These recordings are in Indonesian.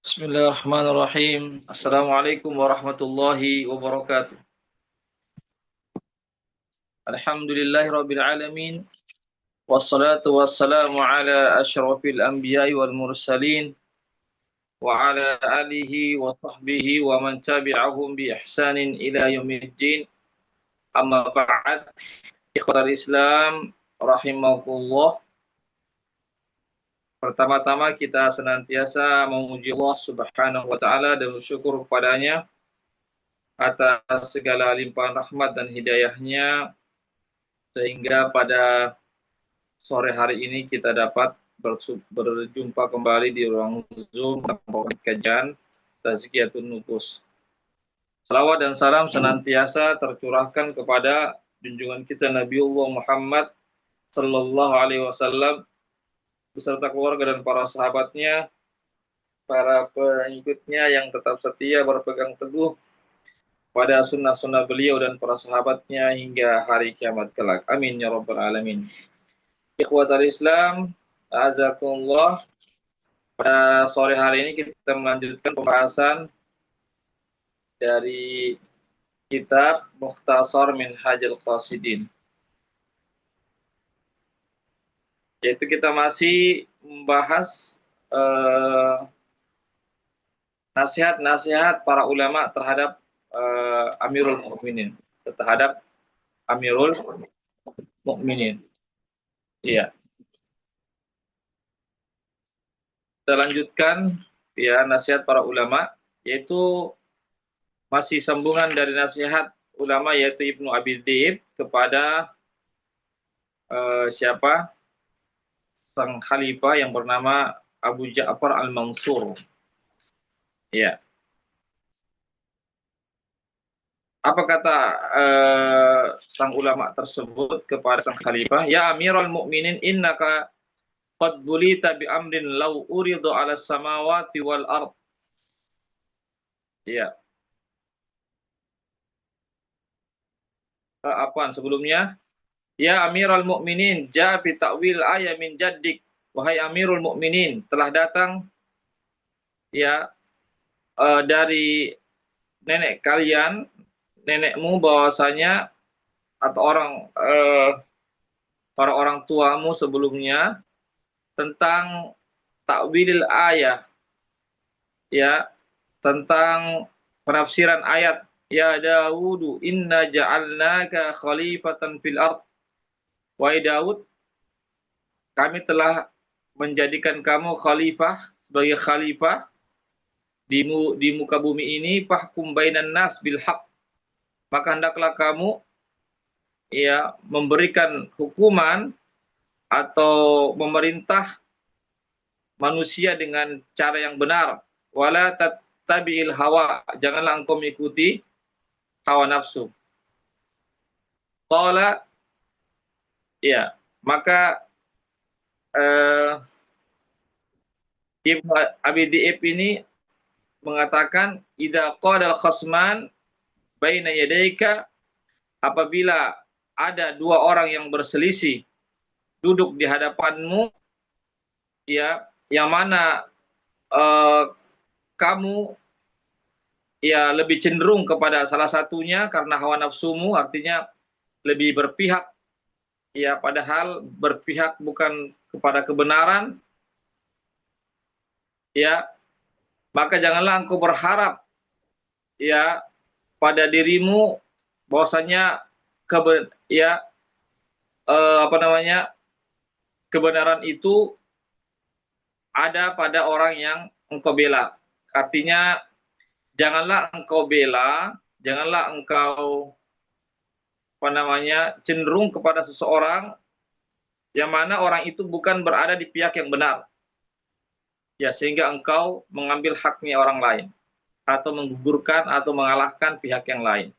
Bismillahirrahmanirrahim. Assalamualaikum warahmatullahi wabarakatuh. Alhamdulillahirabbil alamin. Wassalatu wassalamu ala asyrafil anbiya'i wal mursalin wa ala alihi wa sahbihi wa man tabi'ahum bi ihsanin ila yaumiddin. Amma ba'd. Ikhwatal Islam rahimakumullah. Pertama-tama kita senantiasa memuji Allah Subhanahu wa taala dan bersyukur kepadanya atas segala limpahan rahmat dan hidayahnya sehingga pada sore hari ini kita dapat berjumpa kembali di ruang Zoom dalam kajian Tazkiyatun Nufus. Salawat dan salam senantiasa tercurahkan kepada junjungan kita Nabiullah Muhammad sallallahu alaihi wasallam beserta keluarga dan para sahabatnya, para pengikutnya yang tetap setia berpegang teguh pada sunnah-sunnah beliau dan para sahabatnya hingga hari kiamat kelak. Amin ya rabbal alamin. Ikhwatal Islam, azakumullah. Pada sore hari ini kita melanjutkan pembahasan dari kitab Mukhtasar Minhajul Qasidin. Yaitu kita masih membahas nasihat-nasihat para ulama terhadap Amirul Mukminin, terhadap Amirul Mukminin. Iya. Kita lanjutkan ya nasihat para ulama, yaitu masih sambungan dari nasihat ulama yaitu Ibnu Abi Dhi'b kepada siapa? Sang khalifah yang bernama Abu Ja'far Al-Mansur. Ya. Apa kata sang ulama tersebut kepada sang khalifah? Ya Amirul Mukminin, innaka qad bulita bi amrin law uridu 'ala samawati wal ard. Ya. Apaan sebelumnya? Ya Amirul Mukminin, ja'a bi ta'wil ayat min jaddik. Wahai Amirul Mukminin, telah datang ya dari nenek kalian, nenekmu bahwasanya atau para orang tuamu sebelumnya tentang takwil ayat, ya, tentang penafsiran ayat. Ya Dawudu, inna ja'alnaka khalifatan fil ard. Wahai Daud, kami telah menjadikan kamu khalifah, sebagai khalifah di muka bumi ini, fahkum bainan nas bil haq. Maka hendaklah kamu ya memberikan hukuman atau memerintah manusia dengan cara yang benar. Wala tattabi'il hawa, janganlah engkau mengikuti hawa nafsu. Qala, ya, maka Ibnu Abi Dhi'b ini mengatakan, idza qadal khasman baina yadayka, apabila ada dua orang yang berselisih duduk di hadapanmu, ya, yang mana kamu ya lebih cenderung kepada salah satunya karena hawa nafsumu, artinya lebih berpihak, ya, padahal berpihak bukan kepada kebenaran, ya, maka janganlah engkau berharap ya pada dirimu bahwasanya kebenaran itu ada pada orang yang engkau bela. Artinya janganlah engkau bela, janganlah engkau cenderung kepada seseorang yang mana orang itu bukan berada di pihak yang benar. Ya, sehingga engkau mengambil haknya orang lain atau menggugurkan atau mengalahkan pihak yang lain.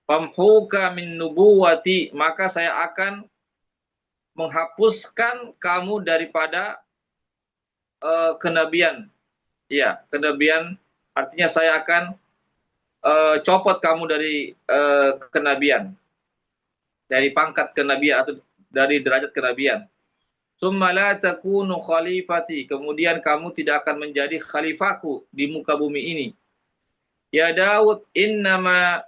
Famhuka min nubuwati, maka saya akan menghapuskan kamu daripada kenabian. Ya, kenabian artinya saya akan copot kamu dari kenabian, dari pangkat kenabian atau dari derajat kenabian. Summa la takunu khalifati, kemudian kamu tidak akan menjadi khalifahku di muka bumi ini. Ya Daud, innama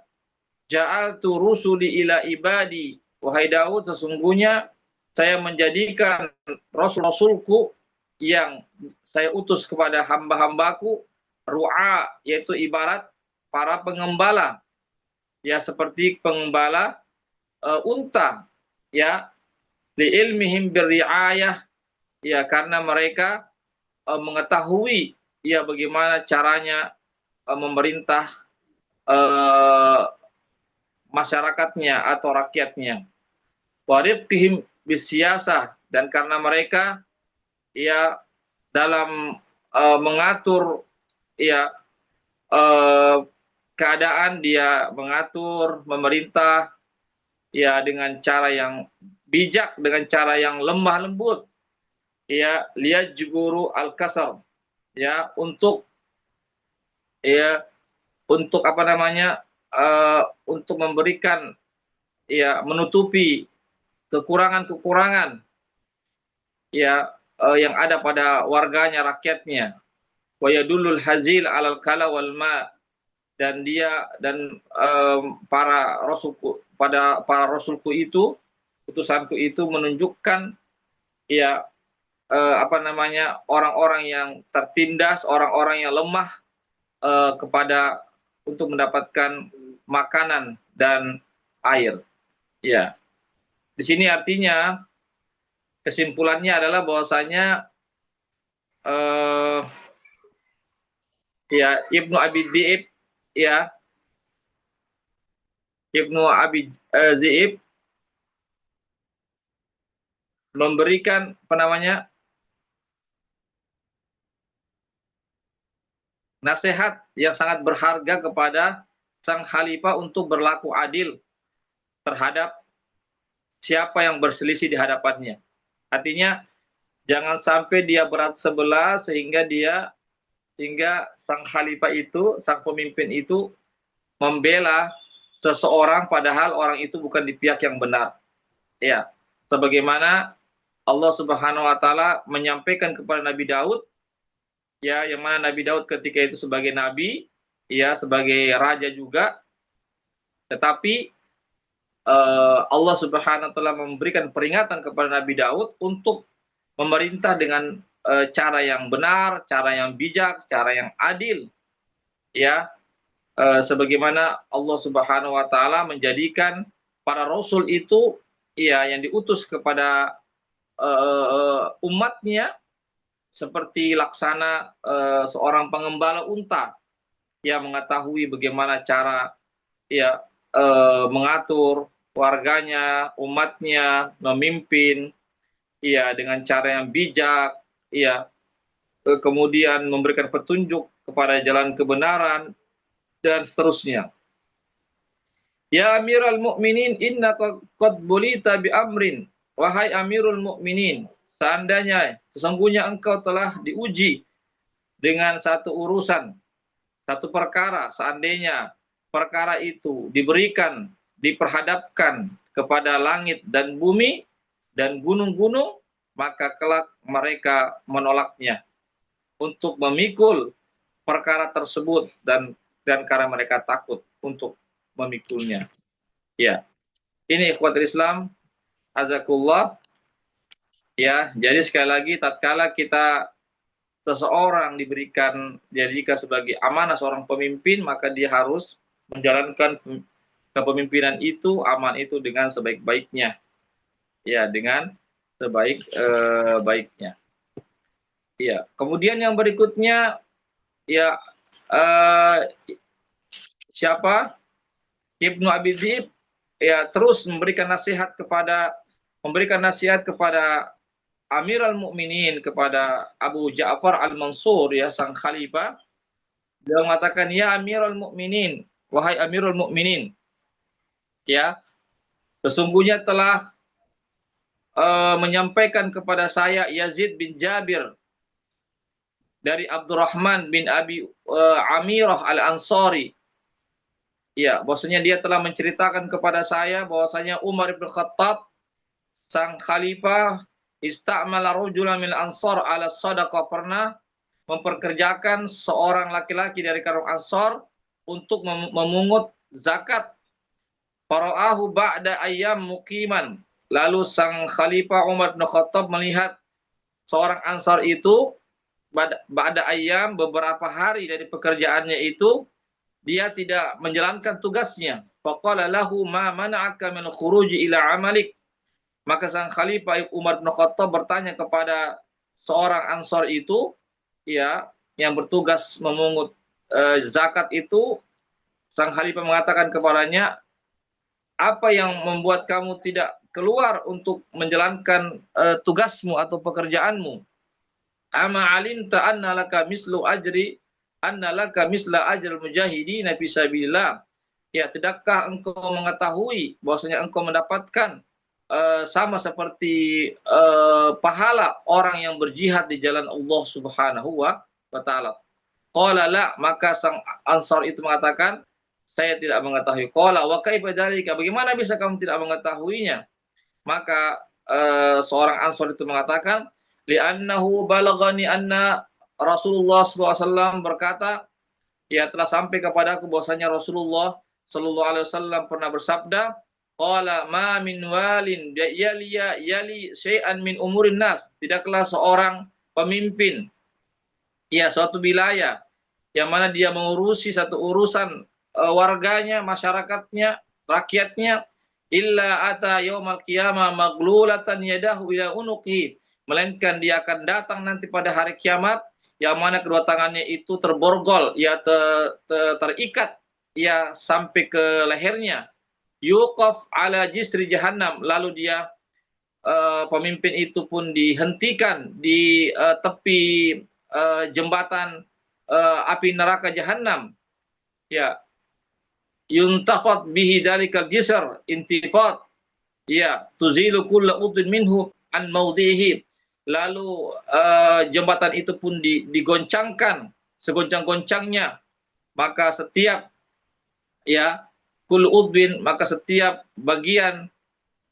ja'altu rusuli ila ibadi. Wahai Daud, sesungguhnya saya menjadikan rasul-rasulku yang saya utus kepada hamba-hambaku ru'a, yaitu ibarat para pengembala, ya seperti pengembala unta, ya li ilmihim birriayah, ya karena mereka mengetahui ya bagaimana caranya memerintah masyarakatnya atau rakyatnya. Warifqihim bisyasah, dan karena mereka ya dalam mengatur ya keadaan, dia mengatur memerintah ya dengan cara yang bijak, dengan cara yang lemah lembut, ya liyajburu al-kasar, ya untuk apa namanya, untuk memberikan ya menutupi kekurangan-kekurangan ya yang ada pada warganya, rakyatnya. Wa yadullul hazil alal kala wal ma, dan dia dan para rasulku itu, utusanku itu menunjukkan ya apa namanya, orang-orang yang tertindas, orang-orang yang lemah kepada untuk mendapatkan makanan dan air. Ya, di sini artinya kesimpulannya adalah bahwasanya ya Ibnu Abi Dhi'ib, ya Ibnu Abi Dhi'ib memberikan apa namanya, nasihat yang sangat berharga kepada sang khalifah untuk berlaku adil terhadap siapa yang berselisih di hadapannya. Artinya jangan sampai dia berat sebelah sehingga sang khalifah itu, sang pemimpin itu membela seseorang padahal orang itu bukan di pihak yang benar. Ya, sebagaimana Allah Subhanahu wa taala menyampaikan kepada Nabi Daud, ya yang mana Nabi Daud ketika itu sebagai nabi, ya sebagai raja juga, tetapi Allah Subhanahu wa taala memberikan peringatan kepada Nabi Daud untuk memerintah dengan cara yang benar, cara yang bijak, cara yang adil, ya sebagaimana Allah Subhanahu wa taala menjadikan para rasul itu ya yang diutus kepada umatnya seperti laksana seorang pengembala unta yang mengetahui bagaimana cara ya mengatur warganya, umatnya, memimpin ya dengan cara yang bijak, ya kemudian memberikan petunjuk kepada jalan kebenaran dan seterusnya. Ya Amirul Mukminin, innaka qad bulita bi amrin. Wahai Amirul Mukminin, seandainya sesungguhnya engkau telah diuji dengan satu urusan, satu perkara, seandainya perkara itu diberikan, diperhadapkan kepada langit dan bumi dan gunung-gunung, maka kelak mereka menolaknya untuk memikul perkara tersebut dan karena mereka takut untuk memikulnya. Ya, ini ikhwatul Islam, azakullah. Ya, jadi sekali lagi tatkala seseorang dijadikan sebagai amanah seorang pemimpin, maka dia harus menjalankan kepemimpinan itu, aman itu dengan sebaik-baiknya. Ya, dengan sebaik-baiknya. Ya, kemudian yang berikutnya ya siapa? Ibnu Abi Dhi'ib ya terus memberikan nasihat kepada Amirul Mukminin, kepada Abu Ja'far Al-Mansur, ya sang khalifah. Dia mengatakan, ya Amirul Mukminin, wahai Amirul Mukminin, ya sesungguhnya telah menyampaikan kepada saya Yazid bin Jabir dari Abdurrahman bin Abi Amirah Al-Ansari, ya bahwasanya dia telah menceritakan kepada saya bahwasanya Umar bin Khattab sang khalifah Istamala rajulan min ansar ala sadaqah, pernah memperkerjakan seorang laki-laki dari kalangan Ansor untuk memungut zakat. Fara'ahu ba'da ayyam muqiman. Lalu sang Khalifah Umar bin Khattab melihat seorang Ansar itu ba'da ayyam, beberapa hari dari pekerjaannya itu dia tidak menjalankan tugasnya. Faqala lahu ma mana'aka min khuruji ila amalik. Maka sang Khalifah Umar bin Khattab bertanya kepada seorang Ansar itu, ya, yang bertugas memungut zakat itu. Sang Khalifah mengatakan kepadanya, apa yang membuat kamu tidak keluar untuk menjalankan tugasmu atau pekerjaanmu? Ama alimta anna laka mislu ajri anna laka misla ajrul mujahidin fi sabilillah. Ya, tidakkah engkau mengetahui bahwasanya engkau mendapatkan sama seperti pahala orang yang berjihad di jalan Allah Subhanahu wa taala? Qala la, maka sang Ansar itu mengatakan, saya tidak mengetahui. Qala wa kaifa dzalika, bagaimana bisa kamu tidak mengetahuinya? Maka seorang Ansar itu mengatakan, li'annahu balagani anna Rasulullah SAW berkata, ya telah sampai kepadaku bahwasanya Rasulullah sallallahu alaihi wasallam pernah bersabda, qala ma min walin yali syai'an min umurin nas, tidaklah seorang pemimpin, ya, suatu wilayah yang mana dia mengurusi satu urusan warganya, masyarakatnya, rakyatnya, illa ata yaumal qiyamah maglulatan yadahu ila unuqi, melainkan dia akan datang nanti pada hari kiamat yang mana kedua tangannya itu terborgol, ya, terikat, ya, sampai ke lehernya. Yuqaf ala jisri jahannam, lalu dia pemimpin itu pun dihentikan di tepi jembatan api neraka jahanam. Ya, yuntafat bihi dalikal jisr intifat, ya, tuzilu kulla udin minhu an maudhihi. Lalu jembatan itu pun digoncangkan segoncang-goncangnya, maka setiap, ya, kul udwin, maka setiap bagian,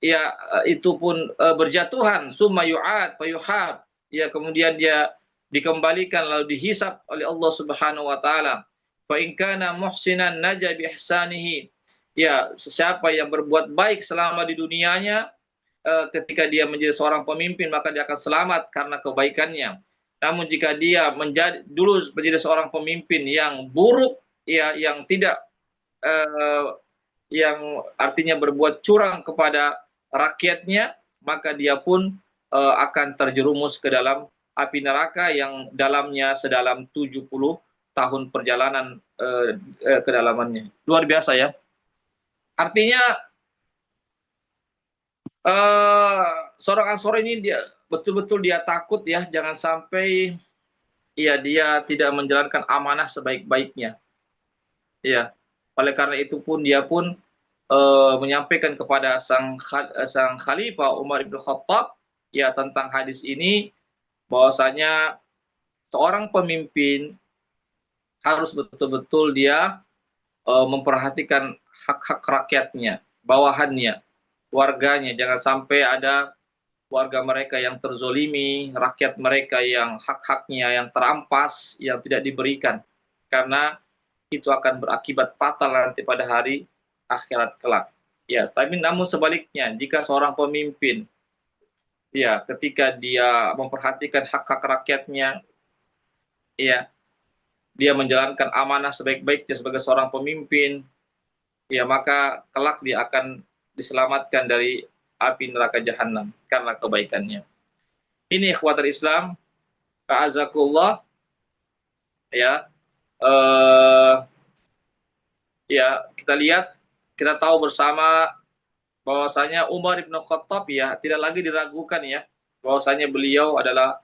ya, itu pun berjatuhan, summa yu'ad fayuhab, ya, kemudian dia dikembalikan lalu dihisab oleh Allah Subhanahu wa taala. Fa in kana muhsinan naja bi ihsanihi, ya, siapa yang berbuat baik selama di dunianya, ketika dia menjadi seorang pemimpin maka dia akan selamat karena kebaikannya. Namun jika dia dulu menjadi seorang pemimpin yang buruk, ya, yang tidak yang artinya berbuat curang kepada rakyatnya, maka dia pun akan terjerumus ke dalam api neraka yang dalamnya sedalam 70 tahun perjalanan kedalamannya. Luar biasa, ya. Artinya seorang Ansor ini dia betul-betul dia takut, ya, jangan sampai, ya, dia tidak menjalankan amanah sebaik-baiknya. Ya, oleh karena itu pun dia pun menyampaikan kepada sang Khalifah Umar bin Khattab, ya, tentang hadis ini, bahwasanya seorang pemimpin harus betul-betul dia memperhatikan hak-hak rakyatnya, bawahannya, warganya. Jangan sampai ada warga mereka yang terzolimi, rakyat mereka yang hak-haknya yang terampas, yang tidak diberikan. Karena itu akan berakibat fatal nanti pada hari akhirat kelak. Ya, tapi namun sebaliknya, jika seorang pemimpin, ya, ketika dia memperhatikan hak-hak rakyatnya, ya, dia menjalankan amanah sebaik-baiknya sebagai seorang pemimpin, ya, maka kelak dia akan diselamatkan dari api neraka jahanam karena kebaikannya. Ini ikhwatul Islam, a'azakullah, ya. Ya, kita lihat, kita tahu bersama bahwasanya Umar bin Khattab, ya, tidak lagi diragukan, ya, bahwasanya beliau adalah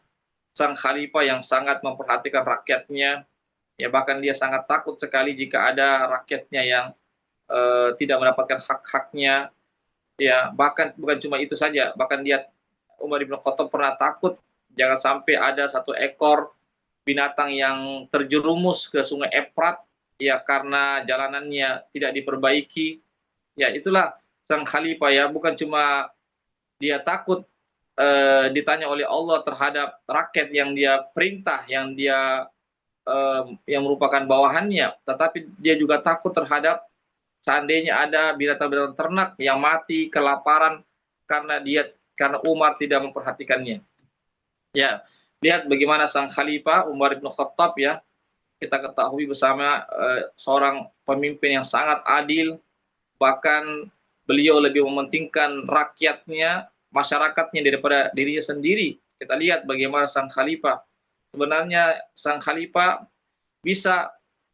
sang khalifah yang sangat memperhatikan rakyatnya, ya, bahkan dia sangat takut sekali jika ada rakyatnya yang tidak mendapatkan hak-haknya, ya, bahkan bukan cuma itu saja, bahkan Umar bin Khattab pernah takut jangan sampai ada satu ekor binatang yang terjerumus ke Sungai Efrat, ya, karena jalanannya tidak diperbaiki. Ya, itulah sang khalifah, ya, bukan cuma dia takut ditanya oleh Allah terhadap rakyat yang dia perintah, yang merupakan bawahannya, tetapi dia juga takut terhadap seandainya ada binatang-binatang ternak yang mati kelaparan karena Umar tidak memperhatikannya. Ya, lihat bagaimana sang khalifah Umar bin Khattab ya, kita ketahui bersama seorang pemimpin yang sangat adil, bahkan beliau lebih mementingkan rakyatnya, masyarakatnya daripada dirinya sendiri. Kita lihat bagaimana sang khalifah. Sebenarnya sang khalifah bisa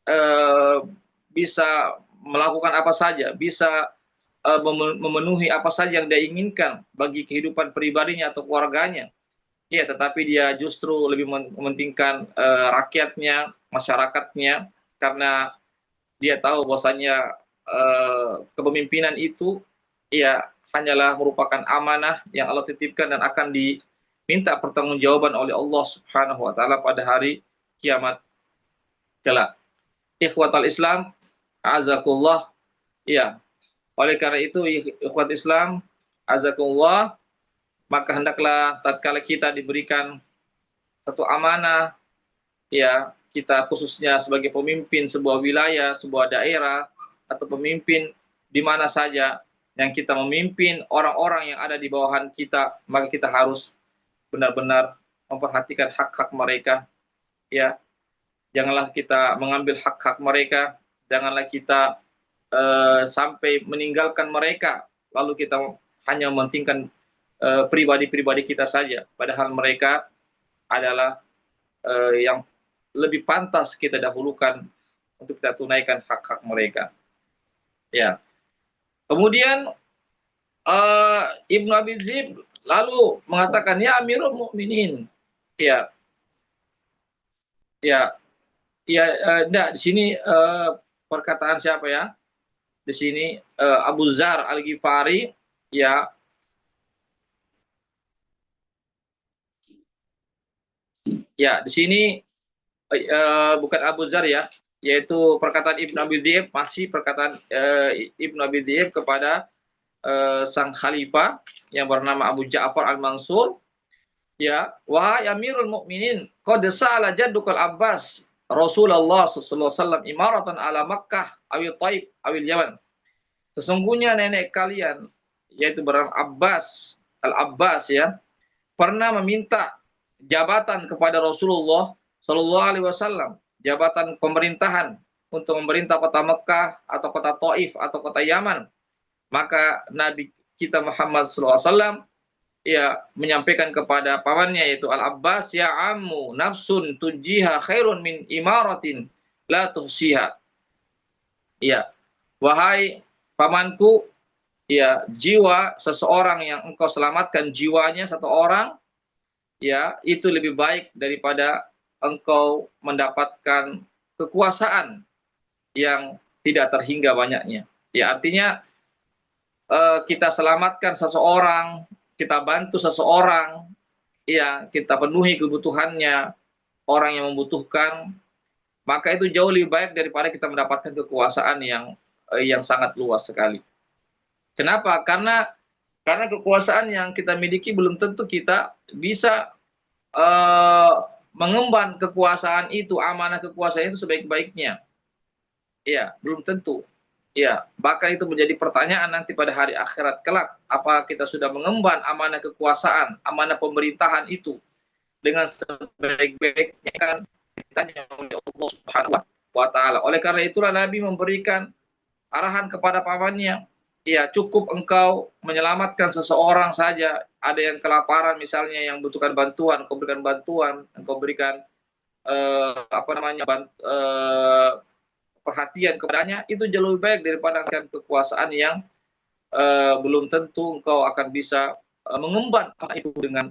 eh, bisa melakukan apa saja, bisa memenuhi apa saja yang dia inginkan bagi kehidupan pribadinya atau keluarganya. Ya, tetapi dia justru lebih mementingkan rakyatnya, masyarakatnya, karena dia tahu bahwasanya kepemimpinan itu ya hanyalah merupakan amanah yang Allah titipkan dan akan diminta pertanggungjawaban oleh Allah Subhanahu wa taala pada hari kiamat kelak. Ikhwatal Islam, azakullah. Ya, oleh karena itu ikhwat Islam, azakullah, maka hendaklah tatkala kita diberikan satu amanah, ya, kita khususnya sebagai pemimpin sebuah wilayah, sebuah daerah, atau pemimpin di mana saja yang kita memimpin orang-orang yang ada di bawahan kita, maka kita harus benar-benar memperhatikan hak-hak mereka, ya. Janganlah kita mengambil hak-hak mereka, janganlah kita sampai meninggalkan mereka, lalu kita hanya mementingkan pribadi-pribadi kita saja, padahal mereka adalah yang lebih pantas kita dahulukan untuk kita tunaikan hak-hak mereka. Ya. Kemudian Ibnu Abi Dzib lalu mengatakan, ya Amirul Mukminin. Ya. Ya. Ya, enggak, di sini perkataan siapa ya? Di sini Abu Dzar Al-Ghifari, ya. Ya, di sini bukan Abu Dzar ya, yaitu perkataan Ibnu Abi Dzib, masih perkataan Ibnu Abi Dzib kepada sang khalifah yang bernama Abu Ja'far Al-Mansur, ya, wahai Amirul Mukminin, qad sa'ala jaddukal Abbas Rasulullah sallallahu alaihi wasallam imaratan ala Makkah awil Taib awil Yaman. Sesungguhnya nenek kalian, yaitu bernama Abbas Al-Abbas, ya, pernah meminta jabatan kepada Rasulullah sallallahu alaihi wasallam, jabatan pemerintahan untuk memerintah kota Mekah atau kota Taif atau kota Yaman. Maka Nabi kita Muhammad sallallahu alaihi wasallam ya menyampaikan kepada pamannya yaitu Al-Abbas, ya ammu nafsun tujiha khairun min imaratin la tuhsiha. Ya, wahai pamanku, ya, jiwa seseorang yang engkau selamatkan jiwanya satu orang, ya, itu lebih baik daripada engkau mendapatkan kekuasaan yang tidak terhingga banyaknya. Ya, artinya kita selamatkan seseorang, kita bantu seseorang, ya, kita penuhi kebutuhannya, orang yang membutuhkan, maka itu jauh lebih baik daripada kita mendapatkan kekuasaan yang sangat luas sekali. Kenapa? Karena kekuasaan yang kita miliki belum tentu kita bisa mengemban kekuasaan itu, amanah kekuasaan itu sebaik-baiknya. Ya, belum tentu. Ya, bahkan itu menjadi pertanyaan nanti pada hari akhirat kelak. Apa kita sudah mengemban amanah kekuasaan, amanah pemerintahan itu dengan sebaik-baiknya, kan ditanya oleh Allah Subhanahu wa taala. Oleh karena itulah Nabi memberikan arahan kepada pamannya, ya, cukup engkau menyelamatkan seseorang saja. Ada yang kelaparan misalnya, yang membutuhkan bantuan, engkau berikan bantuan, engkau berikan perhatian kepadanya, itu jauh lebih baik daripada kekuasaan yang belum tentu engkau akan bisa mengemban itu dengan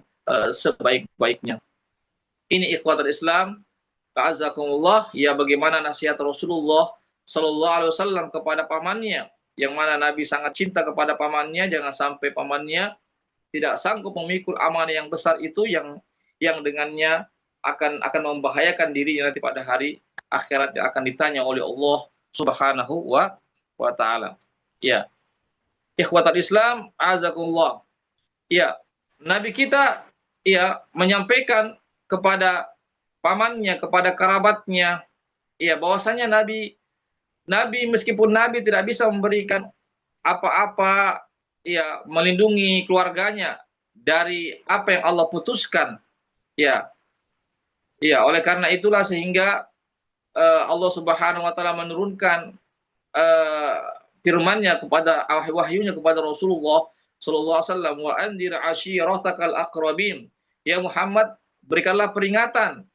sebaik-baiknya. Ini ikhwatul Islam, ta'azakumullah, ya, bagaimana nasihat Rasulullah sallallahu alaihi wasallam kepada pamannya, yang mana Nabi sangat cinta kepada pamannya, jangan sampai pamannya tidak sanggup memikul amanah yang besar itu, yang dengannya akan membahayakan dirinya nanti pada hari akhirat yang akan ditanya oleh Allah Subhanahu wa taala. Ya. Ikhwatul Islam, azakumullah. Ya. Nabi kita ya menyampaikan kepada pamannya, kepada kerabatnya, ya bahwasanya Nabi meskipun Nabi tidak bisa memberikan apa-apa, ya melindungi keluarganya dari apa yang Allah putuskan, ya, ya oleh karena itulah sehingga Allah Subhanahu Wa Taala menurunkan uh, firman-Nya kepada wahyunya kepada Rasulullah Sallallahu Alaihi Wasallam, wa andir ashiratakal aqrabin, ya Muhammad berikanlah peringatan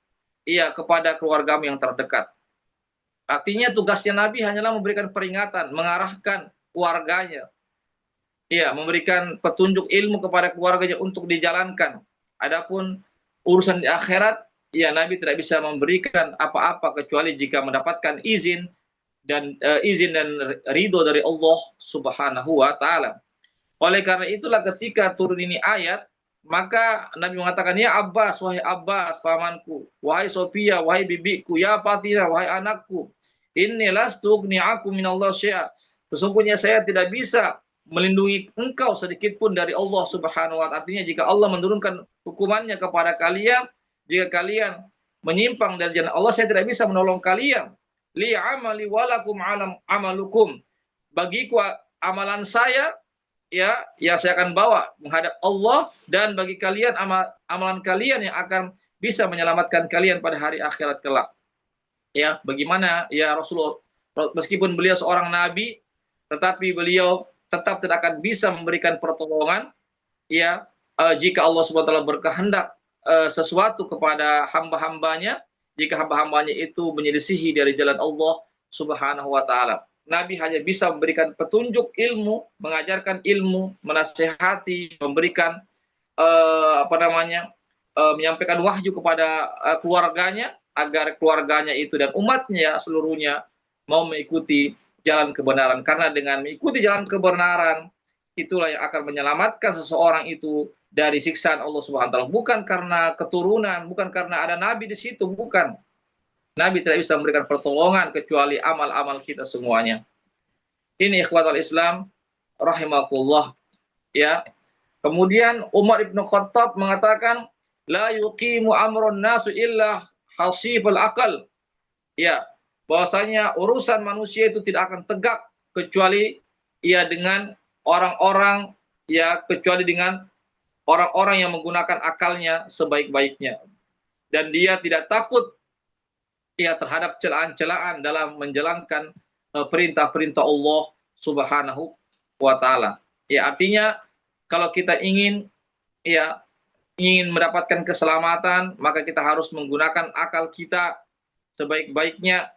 ya kepada keluargamu yang terdekat. Artinya tugasnya Nabi hanyalah memberikan peringatan, mengarahkan keluarganya, ya memberikan petunjuk ilmu kepada keluarganya untuk dijalankan. Adapun urusan di akhirat, ya Nabi tidak bisa memberikan apa-apa kecuali jika mendapatkan izin dan ridho dari Allah Subhanahu Wa Taala. Oleh karena itulah ketika turun ini ayat, maka Nabi mengatakan, ya Abbas, wahai Abbas, pamanku, wahai Sofia, wahai bibiku, ya Fatimah, wahai anakku, inni lastu ugni'akum minallah syai'a. Sesungguhnya saya tidak bisa melindungi engkau sedikit pun dari Allah Subhanahu wa taala. Artinya jika Allah menurunkan hukumannya kepada kalian, jika kalian menyimpang dari jalan Allah, saya tidak bisa menolong kalian. Li amali walakum alam amalukum. Bagiku amalan saya, ya saya akan bawa menghadap Allah, dan bagi kalian amalan kalian yang akan bisa menyelamatkan kalian pada hari akhirat kelak. Ya, bagaimana ya Rasulullah, meskipun beliau seorang nabi, tetapi beliau tetap tidak akan bisa memberikan pertolongan ya jika Allah Subhanahu wa taala berkehendak sesuatu kepada hamba-hambanya, jika hamba-hambanya itu menyelisihi dari jalan Allah Subhanahu wa taala. Nabi hanya bisa memberikan petunjuk ilmu, mengajarkan ilmu, menasihati, memberikan menyampaikan wahyu kepada keluarganya, agar keluarganya itu dan umatnya seluruhnya mau mengikuti jalan kebenaran. Karena dengan mengikuti jalan kebenaran, itulah yang akan menyelamatkan seseorang itu dari siksaan Allah Subhanahu wa taala. Bukan karena keturunan, bukan karena ada nabi di situ, bukan. Nabi tidak bisa memberikan pertolongan kecuali amal-amal kita semuanya. Ini ikhwatul Islam rahimakumullah, ya. Kemudian Umar ibn Khattab mengatakan, la yuqimu amrun nasu illa hasibul akal, ya bahwasanya urusan manusia itu tidak akan tegak kecuali ya dengan orang-orang, ya kecuali dengan orang-orang yang menggunakan akalnya sebaik-baiknya, dan dia tidak takut ya terhadap celaan-celaan dalam menjalankan perintah-perintah Allah Subhanahu wa taala. Ya artinya kalau kita ingin mendapatkan keselamatan, maka kita harus menggunakan akal kita sebaik-baiknya,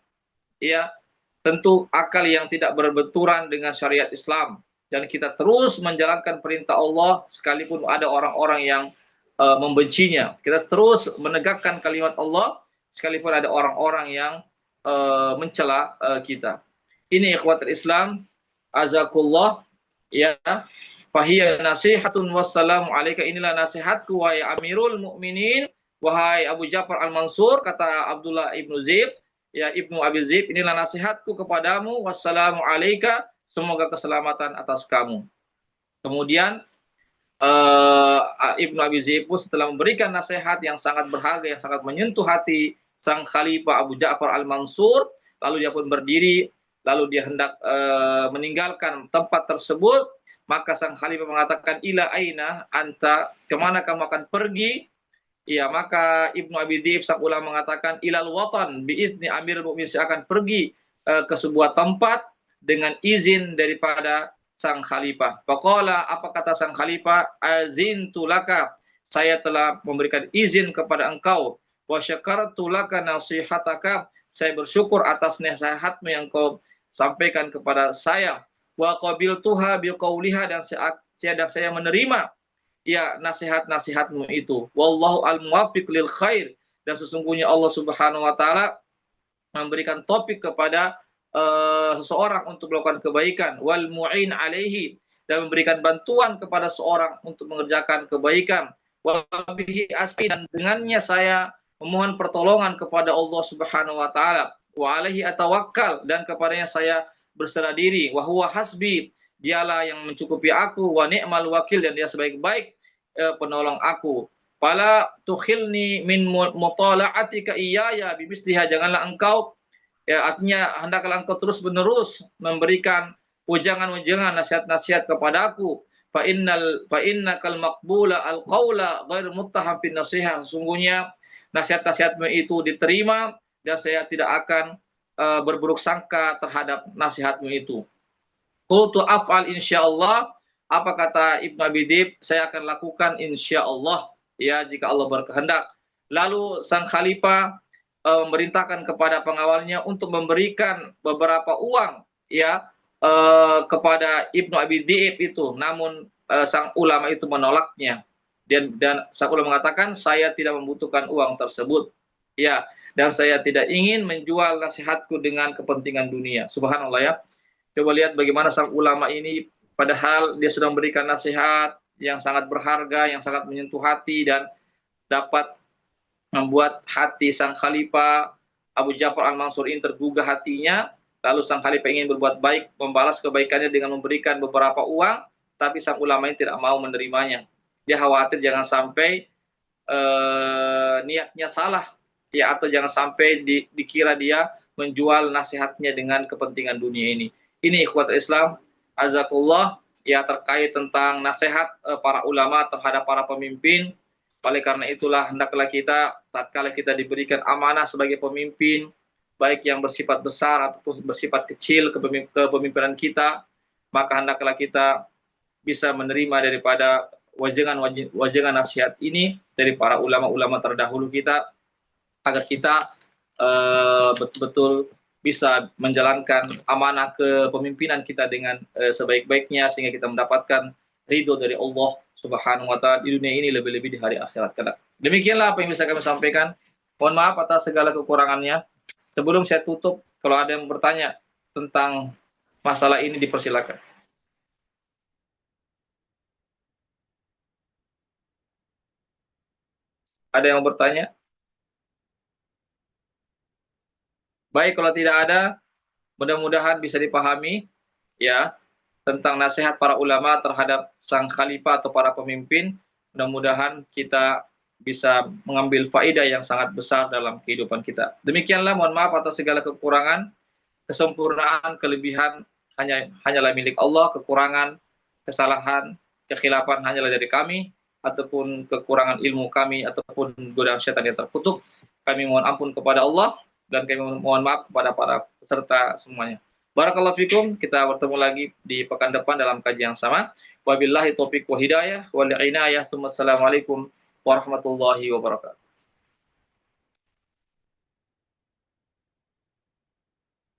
ya tentu akal yang tidak berbenturan dengan syariat Islam, dan kita terus menjalankan perintah Allah sekalipun ada orang-orang yang membencinya. Kita terus menegakkan kalimat Allah sekalipun ada orang-orang yang mencela kita. Ini ikhwatul Islam azakullah, ya. Fahiyya nasihatun wassalamu alaika, inilah nasihatku wahai Amirul Mukminin, wahai Abu Ja'far Al-Mansur, kata Abdullah ibnu Zaid, ya Ibnu Abi Zaid, inilah nasihatku kepadamu, wassalamu alaika, semoga keselamatan atas kamu. Kemudian Ibnu Abi Zaid pun setelah memberikan nasihat yang sangat berharga, yang sangat menyentuh hati sang khalifah Abu Ja'far Al-Mansur, lalu dia pun berdiri, lalu dia hendak meninggalkan tempat tersebut. Maka sang khalifah mengatakan, ila aina anta, kemana kamu akan pergi? Ya, maka Ibnu Abi Dzib sang ulama mengatakan, ilal watan biizni Amirul Mukminin, saya akan pergi ke sebuah tempat dengan izin daripada sang khalifah. Faqala, apa kata sang khalifah? Azintu laka, saya telah memberikan izin kepada engkau. Wa syakartu laka nasihataka, saya bersyukur atas nasihatmu yang kau sampaikan kepada saya. Wa qabiltuha biqauliha, dan saya menerima ya nasihat-nasihatmu itu. Wallahu al-muwaffiq lil khair, dan sesungguhnya Allah Subhanahu wa taala memberikan taufik kepada seseorang untuk melakukan kebaikan, wal mu'in alaihi, dan memberikan bantuan kepada seorang untuk mengerjakan kebaikan. Wa bihi asqi, dan dengannya saya memohon pertolongan kepada Allah Subhanahu wa taala. Wa alaihi atawakkal, dan kepadanya saya berserah diri. Wa huwa hasbi, dialah yang mencukupi aku. Wa ni'mal wakil, dan dia sebaik-baik penolong aku. Fala tukhilni min mutala'atika iyaya bimisliha, janganlah engkau, ya artinya hendaklah engkau terus-menerus memberikan ujangan-ujangan, nasihat-nasihat kepadaku. Fa innakal maqbula alqaula ghair muttaham fin nasihat, sesungguhnya nasihat-nasihatmu itu diterima dan saya tidak akan berburuk sangka terhadap nasihatmu itu. Qultu af'al insyaallah, apa kata Ibnu Abi Dib, saya akan lakukan insyaallah, ya jika Allah berkehendak. Lalu sang khalifah memerintahkan kepada pengawalnya untuk memberikan beberapa uang, ya kepada Ibnu Abi Dib itu, namun sang ulama itu menolaknya. Dan sang ulama mengatakan, saya tidak membutuhkan uang tersebut, ya, dan saya tidak ingin menjual nasihatku dengan kepentingan dunia. Subhanallah, ya. Coba lihat bagaimana sang ulama ini, padahal dia sudah memberikan nasihat yang sangat berharga, yang sangat menyentuh hati dan dapat membuat hati sang khalifah Abu Ja'far al-Mansur ini tergugah hatinya. Lalu sang khalifah ingin berbuat baik, membalas kebaikannya dengan memberikan beberapa uang, tapi sang ulama ini tidak mau menerimanya. Dia khawatir jangan sampai niatnya salah, ya, atau jangan sampai dikira dia menjual nasihatnya dengan kepentingan dunia ini. Ini ikhwatul Islam, azakullah, ya, terkait tentang nasihat para ulama terhadap para pemimpin. Oleh karena itulah hendaklah kita, tatkala kita diberikan amanah sebagai pemimpin, baik yang bersifat besar ataupun bersifat kecil kepemimpinan kita, maka hendaklah kita bisa menerima daripada wajangan nasihat ini dari para ulama-ulama terdahulu kita, agar kita betul-betul bisa menjalankan amanah kepemimpinan kita dengan sebaik-baiknya, sehingga kita mendapatkan ridho dari Allah Subhanahu wa taala di dunia ini, lebih-lebih di hari akhirat kelak. Demikianlah apa yang bisa kami sampaikan. Mohon maaf atas segala kekurangannya. Sebelum saya tutup, kalau ada yang bertanya tentang masalah ini dipersilakan. Ada yang bertanya? Baik, kalau tidak ada, mudah-mudahan bisa dipahami, ya, tentang nasihat para ulama terhadap sang khalifah atau para pemimpin. Mudah-mudahan kita bisa mengambil faedah yang sangat besar dalam kehidupan kita. Demikianlah, mohon maaf atas segala kekurangan, kesempurnaan, kelebihan hanyalah milik Allah, kekurangan, kesalahan, kekhilafan hanyalah dari kami, ataupun kekurangan ilmu kami, ataupun godaan syaitan yang terkutuk. Kami mohon ampun kepada Allah, dan kami mohon maaf kepada para peserta semuanya. Barakallahu fikum, kita bertemu lagi di pekan depan dalam kajian yang sama. Wabillahi taufiq wa hidayah wal inayah. Wassalamualaikum warahmatullahi wabarakatuh.